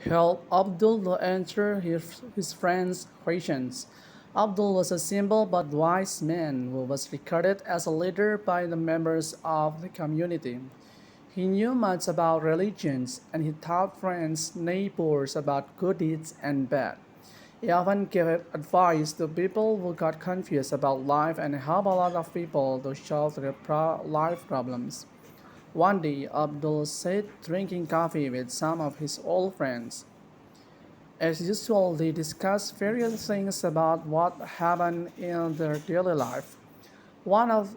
helped Abdul to answer his friend's questions. Abdul was a simple but wise man who was regarded as a leader by the members of the community. He knew much about religions and he taught friends, neighbors about good deeds and bad. He often gave advice to people who got confused about life and helped a lot of people to solve their life problems. One day, Abdul sat drinking coffee with some of his old friends. As usual, they discussed various things about what happened in their daily life. One of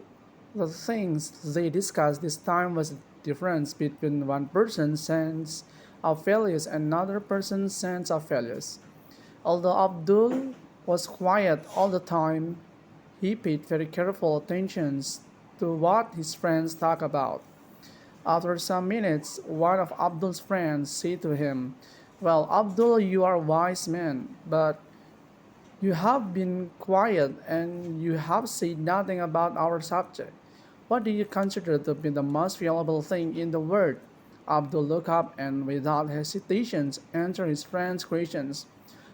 the things they discussed this time was the difference between one person's sense of values and another person's sense of values. Although Abdul was quiet all the time, he paid very careful attention to what his friends talked about. After some minutes, one of Abdul's friends said to him, "Well, Abdul, you are a wise man, but you have been quiet and you have said nothing about our subject. What do you consider to be the most valuable thing in the world?" Abdul looked up and without hesitation answered his friend's questions.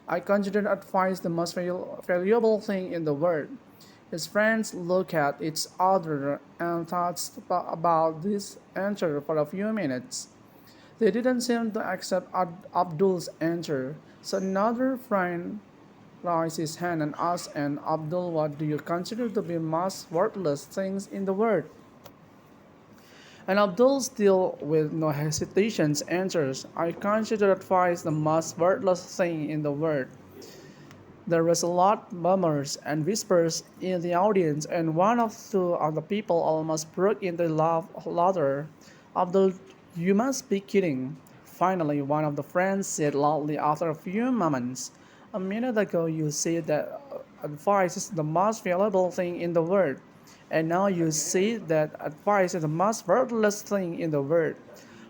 "I consider advice the most valuable thing in the world." His friends looked at each other and thought about this answer for a few minutes. They didn't seem to accept Abdul's answer, so another friend raised his hand and asked, "And Abdul, what do you consider to be most worthless things in the world?" And Abdul, still with no hesitations, answers, "I consider advice the most worthless thing in the world." There was a lot of murmurs and whispers in the audience, and one or two of the people almost broke into laughter. "Abdul, you must be kidding." Finally, one of the friends said loudly after a few moments, "A minute ago you said that advice is the most valuable thing in the world, and now you say that advice is the most worthless thing in the world.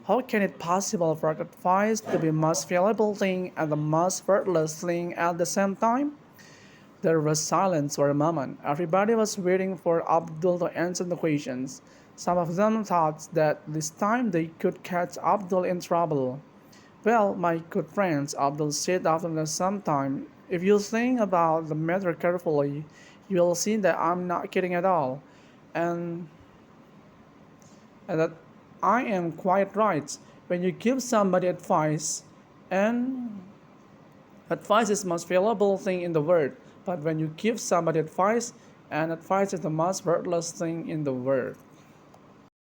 How can it possible for advice to be the most valuable thing and the most worthless thing at the same time?" There was silence for a moment. Everybody was waiting for Abdul to answer the questions. Some of them thought that this time they could catch Abdul in trouble. "Well, my good friends," Abdul said after some time, "if you think about the matter carefully, you will see that I'm not kidding at all, and, and that I am quite right. When you give somebody advice, and advice is the most valuable thing in the world, but when you give somebody advice, and advice is the most worthless thing in the world."